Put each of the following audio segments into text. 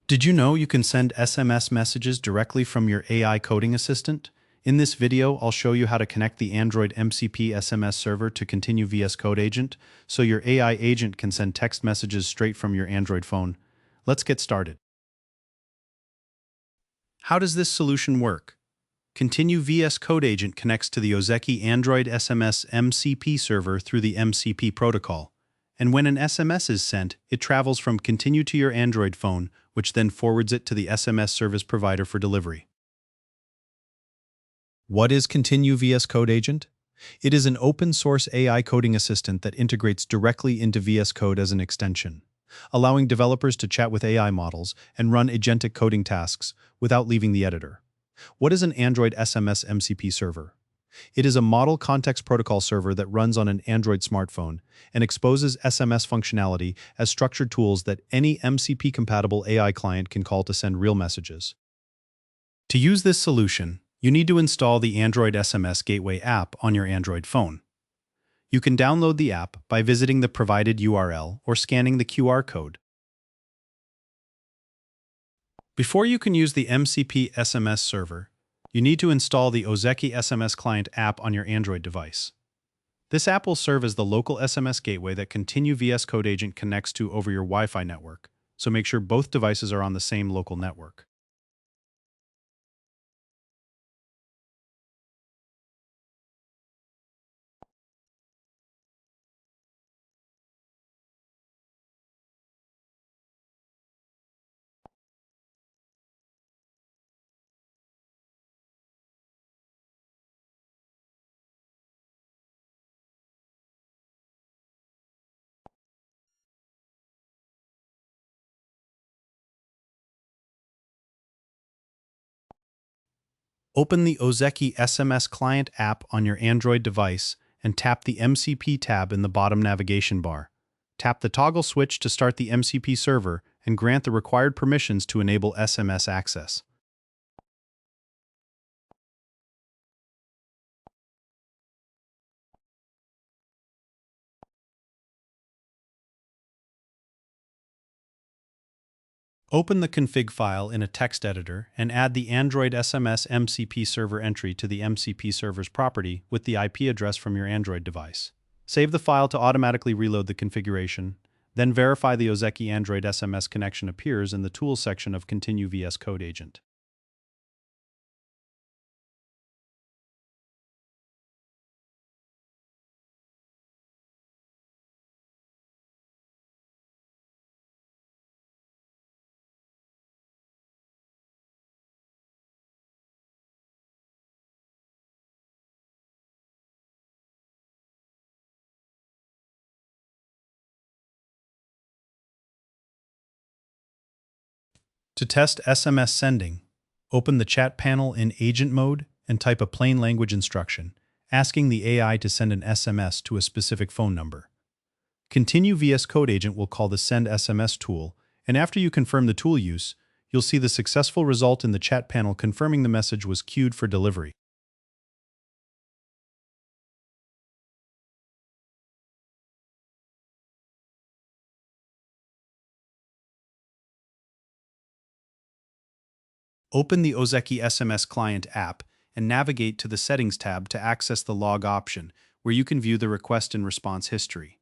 Did you know you can send SMS messages directly from your AI coding assistant? In this video, I'll show you how to connect the Android MCP SMS server to Continue VS Code Agent, so your AI agent can send text messages straight from your Android phone. Let's get started. How does this solution work? Continue VS Code Agent connects to the Ozeki Android SMS MCP server through the MCP protocol. And when an SMS is sent, it travels from Continue to your Android phone, which then forwards it to the SMS service provider for delivery. What is Continue VS Code Agent? It is an open-source AI coding assistant that integrates directly into VS Code as an extension, allowing developers to chat with AI models and run agentic coding tasks without leaving the editor. What is an Android SMS MCP server? It is a model context protocol server that runs on an Android smartphone and exposes SMS functionality as structured tools that any MCP-compatible AI client can call to send real messages. To use this solution, you need to install the Android SMS Gateway app on your Android phone. You can download the app by visiting the provided URL or scanning the QR code. Before you can use the MCP SMS server, you need to install the Ozeki SMS Client app on your Android device. This app will serve as the local SMS gateway that Continue VS Code Agent connects to over your Wi-Fi network, so make sure both devices are on the same local network. Open the Ozeki SMS Client app on your Android device and tap the MCP tab in the bottom navigation bar. Tap the toggle switch to start the MCP server and grant the required permissions to enable SMS access. Open the config file in a text editor and add the Android SMS MCP server entry to the MCP server's property with the IP address from your Android device. Save the file to automatically reload the configuration, then verify the Ozeki Android SMS connection appears in the Tools section of Continue VS Code Agent. To test SMS sending, open the chat panel in Agent mode and type a plain language instruction, asking the AI to send an SMS to a specific phone number. Continue VS Code Agent will call the Send SMS tool, and after you confirm the tool use, you'll see the successful result in the chat panel confirming the message was queued for delivery. Open the Ozeki SMS Client app and navigate to the Settings tab to access the Log option, where you can view the request and response history.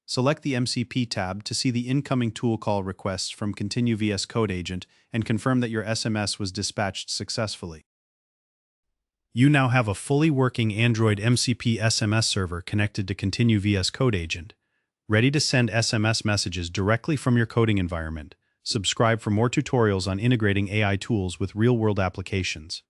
Select the MCP tab to see the incoming tool call requests from Continue VS Code Agent and confirm that your SMS was dispatched successfully. You now have a fully working Android MCP SMS server connected to Continue VS Code Agent, ready to send SMS messages directly from your coding environment. Subscribe for more tutorials on integrating AI tools with real-world applications.